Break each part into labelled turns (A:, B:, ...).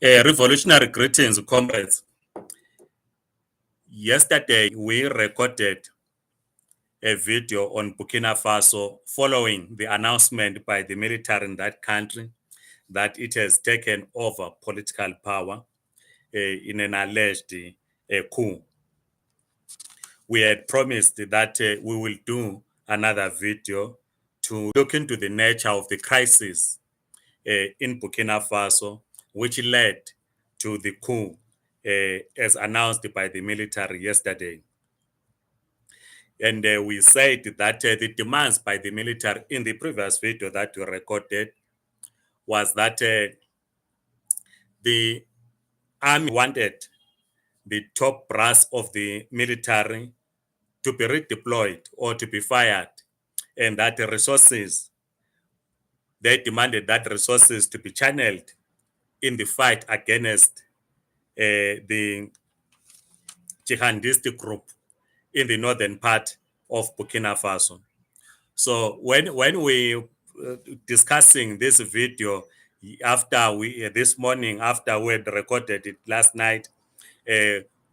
A: Revolutionary greetings, comrades. Yesterday, we recorded a video on Burkina Faso following the announcement by the military in that country that it has taken over political power in an alleged coup. We had promised that we will do another video to look into the nature of the crisis in Burkina Faso, which led to the coup as announced by the military yesterday. And we said that the demands by the military in the previous video that we recorded was that the army wanted the top brass of the military to be redeployed or to be fired, and that the resources, they demanded that resources to be channeled in the fight against the jihadist group in the northern part of Burkina Faso. So when we discussing this video after we this morning after we had recorded it last night,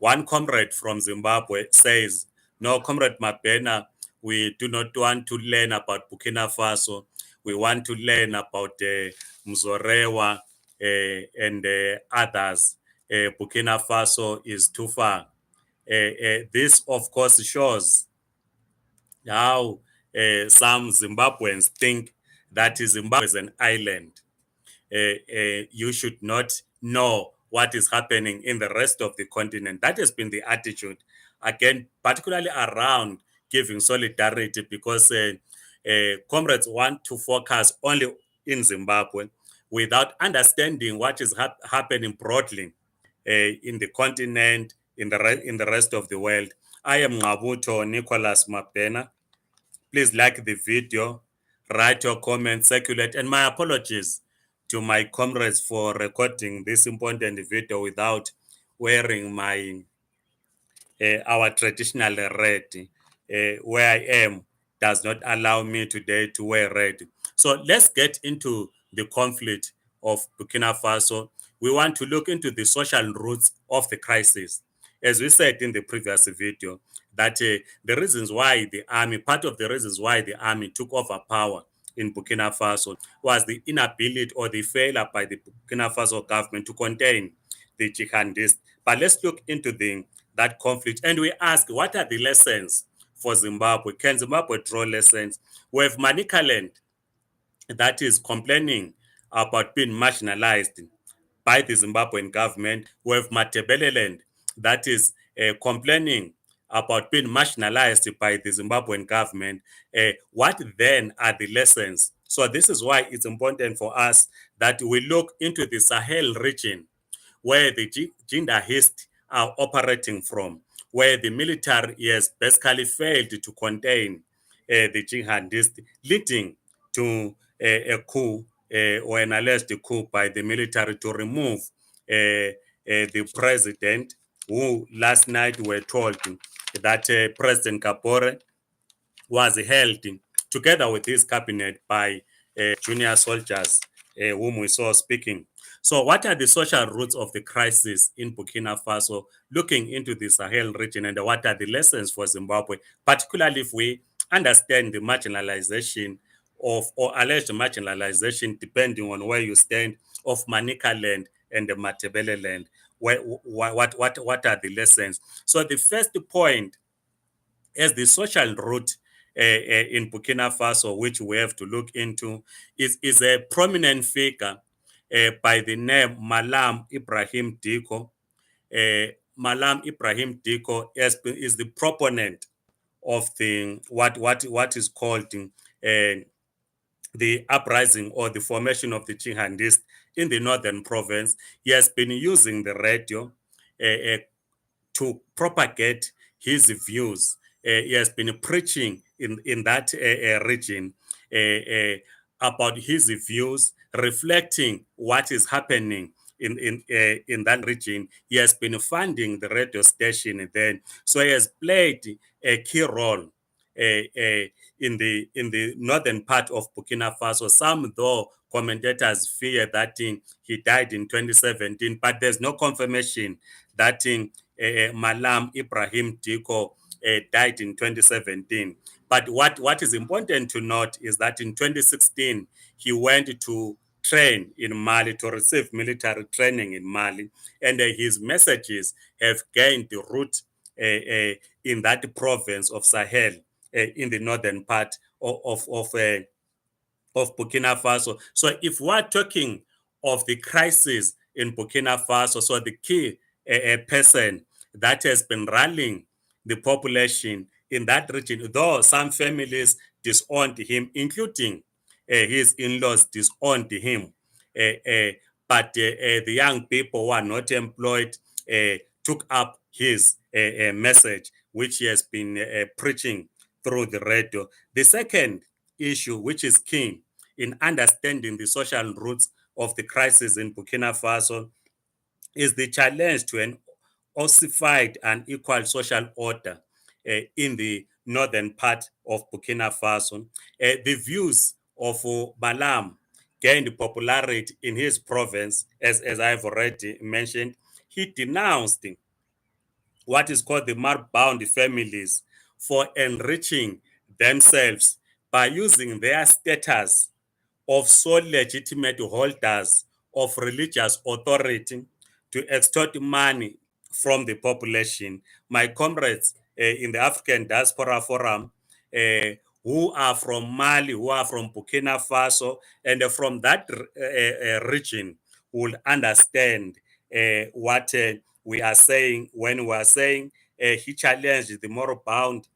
A: one comrade from Zimbabwe says, "No, Comrade Mabena, we do not want to learn about Burkina Faso. We want to learn about Mzorewa and others. Burkina Faso is too far." This, of course, shows how some Zimbabweans think that Zimbabwe is an island. You should not know what is happening in the rest of the continent. That has been the attitude, again, particularly around giving solidarity, because comrades want to focus only in Zimbabwe without understanding what is happening broadly in the continent, in the rest of the world. I am Ngabuto Nicholas Mabena. Please like the video, write your comments, circulate, and my apologies to my comrades for recording this important video without wearing my our traditional red. Where I am does not allow me today to wear red. So let's get into the conflict of Burkina Faso. We want to look into the social roots of the crisis. As we said in the previous video, that the reasons why the army, part of the reasons why the army took over power in Burkina Faso was the inability or the failure by the Burkina Faso government to contain the jihadists. But let's look into that conflict and we ask, what are the lessons for Zimbabwe? Can Zimbabwe draw lessons? We have Manicaland that is complaining about being marginalized by the Zimbabwean government. We have Matebeleland that is complaining about being marginalized by the Zimbabwean government. What then are the lessons? So this is why it's important for us that we look into the Sahel region where the jihadists are operating from, where the military has basically failed to contain the jihadists, leading to a coup or an alleged coup by the military to remove the president, who last night were told that President Kabore was held together with his cabinet by junior soldiers whom we saw speaking. So what are the social roots of the crisis in Burkina Faso, looking into the Sahel region, and what are the lessons for Zimbabwe, particularly if we understand the marginalization of, or alleged marginalization, depending on where you stand, of Manicaland and the Matebeleland? What are the lessons? So the first point as the social root in Burkina Faso, which we have to look into, is a prominent figure by the name Malam Ibrahim Diko. Malam Ibrahim Diko is the proponent of the what is called the uprising or the formation of the jihadists in the northern province. He has been using the radio to propagate his views. He has been preaching in that region about his views, reflecting what is happening in that region. He has been funding the radio station then. So he has played a key role in the northern part of Burkina Faso. Some, though, commentators fear that he died in 2017, but there's no confirmation that Malam Ibrahim Diko died in 2017. But what is important to note is that in 2016, he went to train in Mali, to receive military training in Mali, and his messages have gained the root in that province of Sahel, in the northern part of Burkina Faso. So if we're talking of the crisis in Burkina Faso, so the key person that has been rallying the population in that region, though some families disowned him, including his in-laws disowned him, uh, uh, but the young people who are not employed took up his message, which he has been preaching through the radio. The second issue, which is key in understanding the social roots of the crisis in Burkina Faso, is the challenge to an ossified and equal social order in the northern part of Burkina Faso. The views of Balam gained popularity in his province, as I've already mentioned. He denounced what is called the mark-bound families for enriching themselves by using their status of sole legitimate holders of religious authority to extort money from the population. My comrades in the African Diaspora Forum, who are from Mali, who are from Burkina Faso, and from that region, will understand what we are saying when we are saying he challenged the moral bound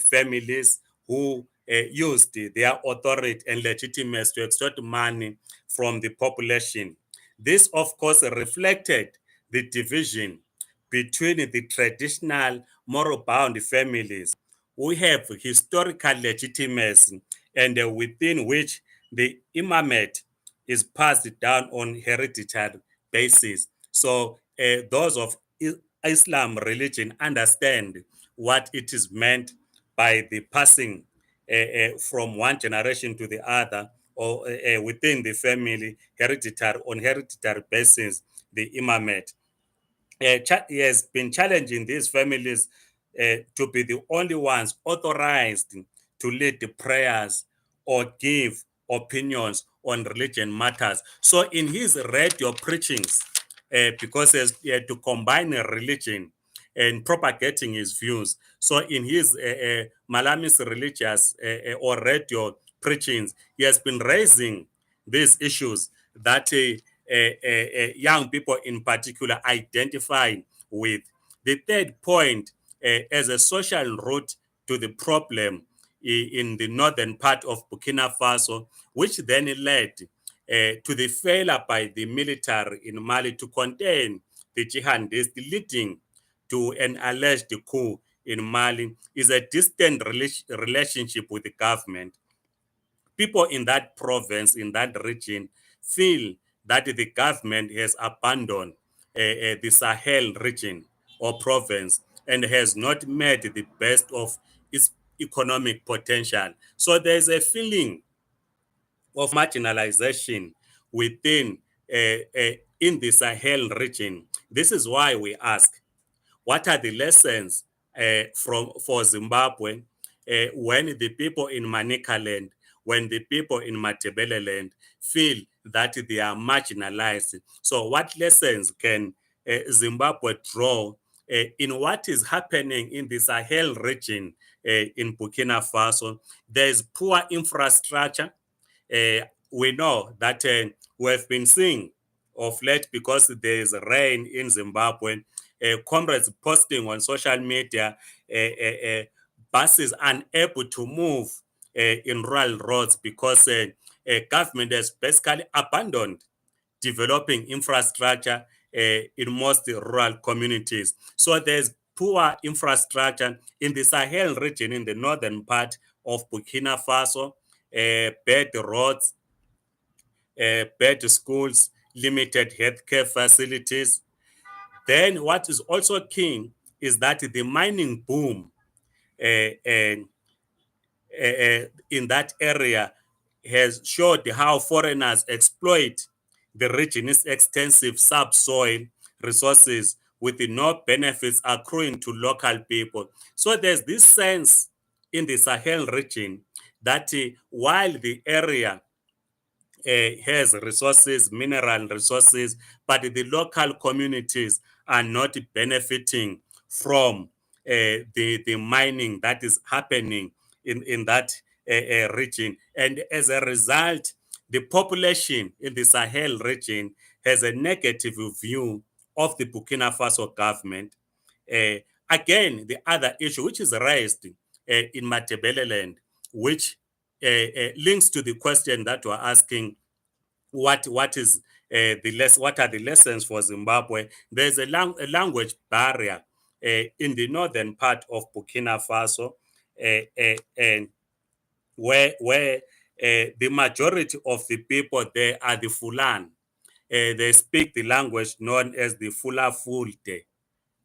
A: families who used their authority and legitimacy to extort money from the population. This, of course, reflected the division between the traditional moral bound families who have historical legitimacy and within which the imamate is passed down on hereditary basis. So those of Islam religion understand what it is meant by the passing from one generation to the other, or within the family, hereditary on hereditary basis, the imamate. He has been challenging these families to be the only ones authorized to lead the prayers or give opinions on religion matters. So, in his radio preachings, because he had to combine religion and propagating his views. So, in his Malami's religious or radio preachings, he has been raising these issues that young people in particular identify with. The third point, as a social root to the problem in the northern part of Burkina Faso, which then led to the failure by the military in Mali to contain the jihadists, leading to an alleged coup in Mali, is a distant relationship with the government. People in that province, in that region, feel that the government has abandoned the Sahel region or province and has not met the best of its economic potential. So there's a feeling of marginalization within in the Sahel region. This is why we ask, what are the lessons from for Zimbabwe when the people in Manicaland, when the people in Matabeleland feel that they are marginalized? So, what lessons can Zimbabwe draw in what is happening in the Sahel region in Burkina Faso? There is poor infrastructure. We know that we have been seeing of late, because there is rain in Zimbabwe, comrades posting on social media, buses unable to move in rural roads because government has basically abandoned developing infrastructure in most rural communities. So there's poor infrastructure in the Sahel region, in the northern part of Burkina Faso, bad roads, bad schools, limited healthcare facilities. Then what is also key is that the mining boom uh, uh, in that area has showed how foreigners exploit the region's extensive subsoil resources with no benefits accruing to local people. So there's this sense in the Sahel region that while the area has resources, mineral resources, but the local communities are not benefiting from the mining that is happening in that region. And as a result, the population in the Sahel region has a negative view of the Burkina Faso government. Uh, Again, the other issue which is raised in Matebeleland, which links to the question that we're asking, what are the lessons for Zimbabwe? There's a language barrier in the northern part of Burkina Faso, and where the majority of the people there are the Fulan. They speak the language known as the Fulafulde.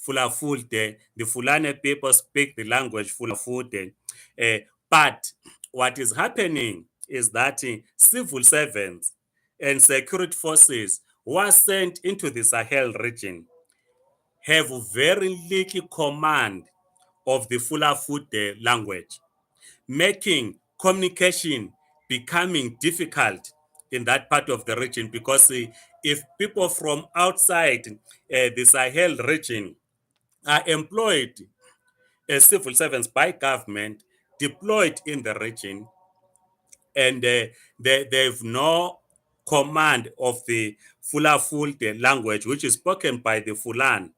A: Fulafulde. The Fulani people speak the language Fulafulde. But what is happening is that civil servants and security forces who are sent into the Sahel region have very little command of the Fulafulde language, making communication becoming difficult in that part of the region, because if people from outside the Sahel region are employed as civil servants by government, deployed in the region, and they've no command of the Fulafulde language, which is spoken by the Fulan,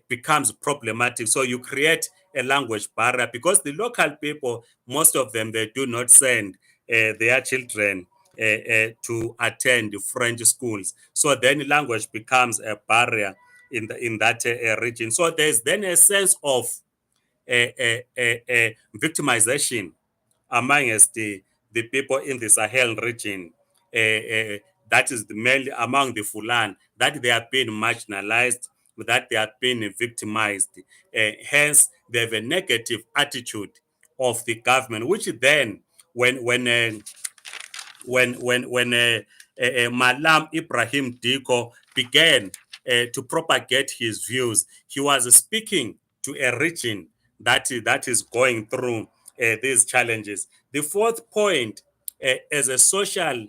A: becomes problematic. So you create a language barrier, because the local people, most of them, they do not send their children to attend French schools. So then language becomes a barrier in that region. So there's then a sense of victimization amongst the people in the Sahel region, that is mainly among the Fulan, that they are being marginalized, that they are being victimized. Hence, they have a negative attitude of the government, which then, when Malam Ibrahim Diko began to propagate his views, he was speaking to a region that is going through these challenges. The fourth point, as a social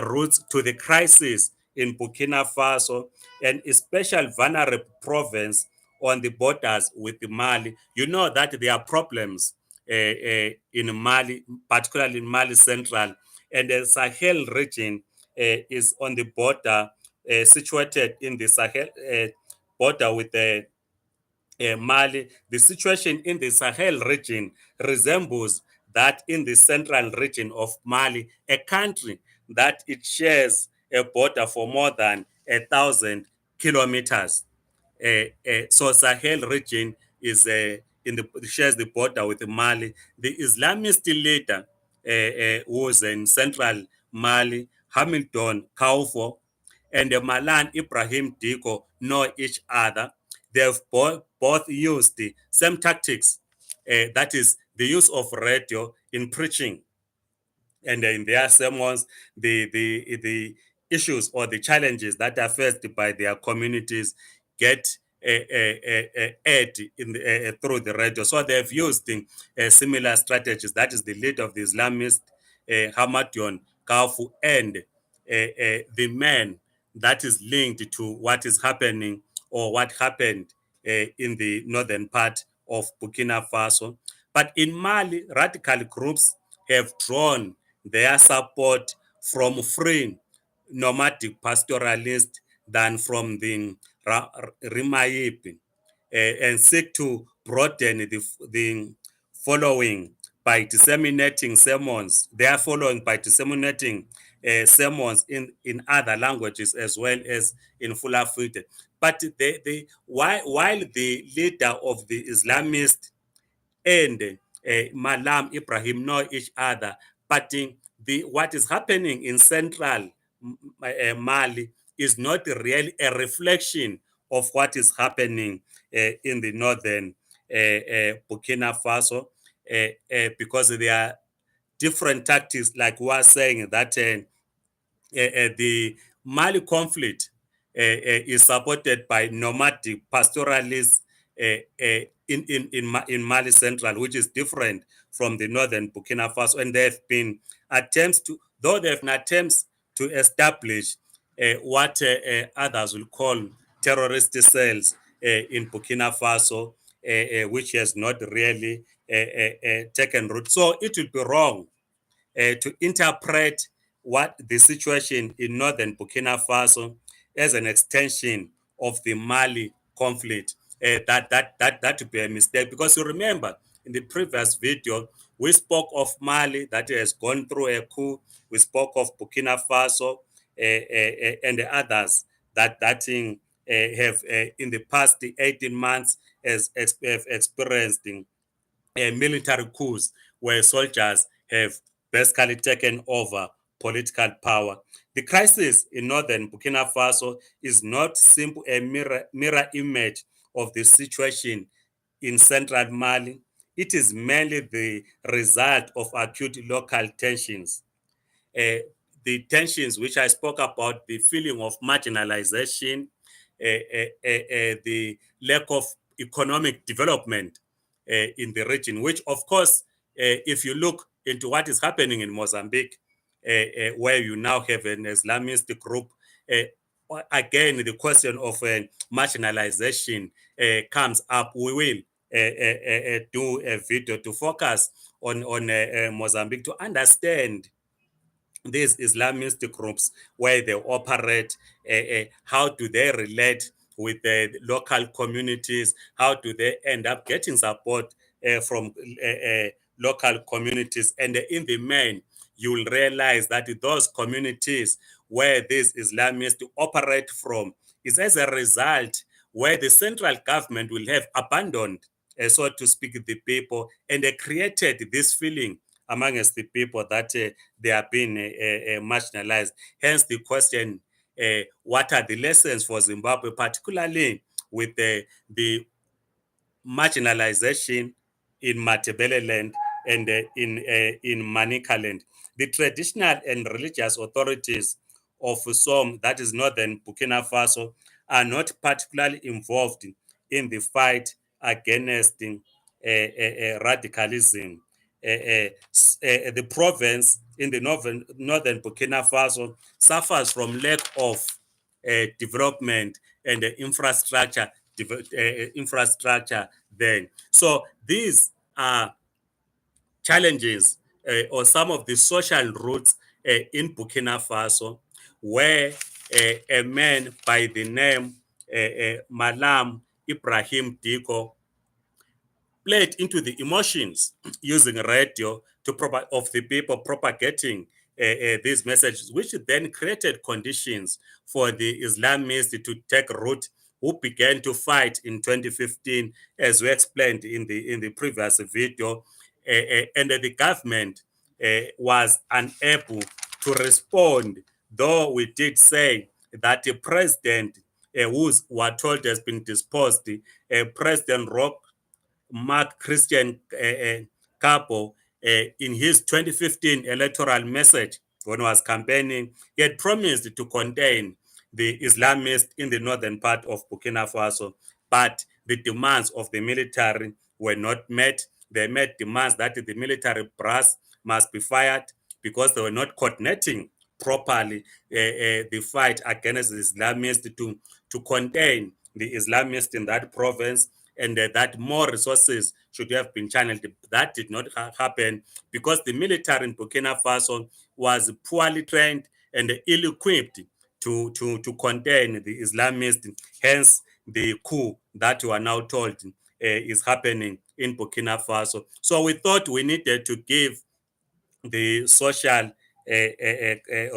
A: roots to the crisis in Burkina Faso, and a special vulnerable province on the borders with Mali. You know that there are problems in Mali, particularly in Mali Central, and the Sahel region is on the border, situated in the Sahel border with the Mali. The situation in the Sahel region resembles that in the central region of Mali, a country that it shares a border for more than 1,000 kilometers. So Sahel region is in the shares the border with Mali. The Islamist leader who was in central Mali, Hamilton Kaufo, and the Malan Ibrahim Diko know each other. They've both used the same tactics, that is the use of radio in preaching, and in their sermons, the issues or the challenges that are faced by their communities get aired through the radio. So they've used similar strategies. That is the leader of the Islamist, Hamadion Kafu, and the man that is linked to what is happening or what happened in the northern part of Burkina Faso. But in Mali, radical groups have drawn their support from free nomadic pastoralists than from the Rimaip, and seek to broaden the following by disseminating sermons. They are following by disseminating sermons in other languages as well as in Fulafite. But while the leader of the Islamist and Malam Ibrahim know each other, but what is happening in central Mali is not really a reflection of what is happening in the northern Burkina Faso. because there are different tactics, like we are saying that the Mali conflict is supported by nomadic pastoralists in Mali Central, which is different from the northern Burkina Faso. And there have been attempts to, though there have been attempts to establish what others will call terrorist cells in Burkina Faso, which has not really taken root. So it would be wrong to interpret what the situation in northern Burkina Faso as an extension of the Mali conflict. That would be a mistake, because you remember in the previous video we spoke of Mali that has gone through a coup. We spoke of Burkina Faso and the others that thing have in the past 18 months have experienced military coups where soldiers have basically taken over political power. The crisis in northern Burkina Faso is not simply a mirror image of the situation in central Mali. It is mainly the result of acute local tensions. uh, the tensions which I spoke about, the feeling of marginalization, the lack of economic development in the region, which, of course, if you look into what is happening in Mozambique, where you now have an Islamist group, again, the question of marginalization comes up. We will do a video to focus on Mozambique to understand these Islamist groups, where they operate, how do they relate with the local communities, how do they end up getting support from local communities. And in the main, you will realize that those communities where these Islamists operate from is as a result where the central government will have abandoned, so to speak, the people, and they created this feeling amongst the people that they are being marginalized. Hence the question, what are the lessons for Zimbabwe, particularly with the marginalization in Matabeleland and in Manicaland? The traditional and religious authorities of some, that is northern Burkina Faso, are not particularly involved in the fight against radicalism. The province in the northern Burkina Faso suffers from lack of development and infrastructure then. So these are challenges or some of the social roots in Burkina Faso, where a man by the name Malam Ibrahim Diko played into the emotions using radio to of the people propagating these messages, which then created conditions for the Islamists to take root, who began to fight in 2015, as we explained in the previous video, and the government was unable to respond. Though we did say that the president, who we're told has been disposed, President Rock Mark Christian Capo, in his 2015 electoral message when he was campaigning, he had promised to contain the Islamists in the northern part of Burkina Faso, but the demands of the military were not met. They met demands that the military brass must be fired because they were not coordinating properly the fight against the Islamists to contain the Islamists in that province, and that more resources should have been channeled. That did not happen because the military in Burkina Faso was poorly trained and ill-equipped to contain the Islamists. Hence, the coup that we are now told is happening in Burkina Faso. So we thought we needed to give the social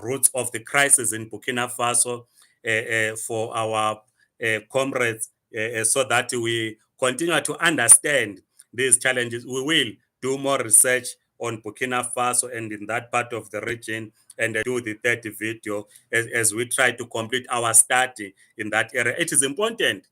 A: roots of the crisis in Burkina Faso for our comrades, so that we continue to understand these challenges. We will do more research on Burkina Faso and in that part of the region, and do the third video as we try to complete our study in that area. It is important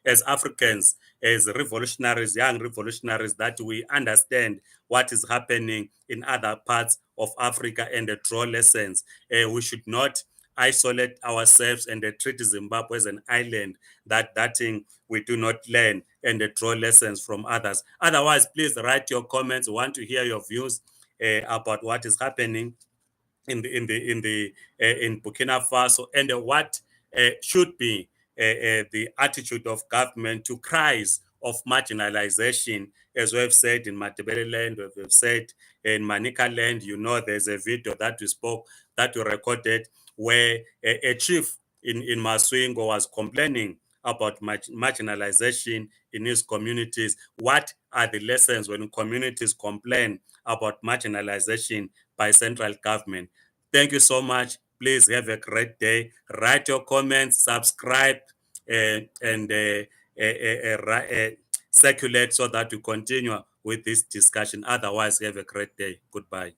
A: as Africans, as revolutionaries, young revolutionaries, that we understand what is happening in other parts of Africa and draw lessons. We should not isolate ourselves and treat Zimbabwe as an island that thing we do not learn and draw lessons from others. Otherwise, please write your comments. We want to hear your views about what is happening in Burkina Faso and what should be the attitude of government to cries of marginalization, as we have said in Matebele land, we have said in Manika land. You know, there's a video that we spoke, that we recorded, where a chief in Maswingo was complaining about marginalization in his communities. What are the lessons when communities complain about marginalization by central government? Thank you so much. Please have a great day. Write your comments, subscribe, and circulate so that we continue with this discussion. Otherwise, have a great day. Goodbye.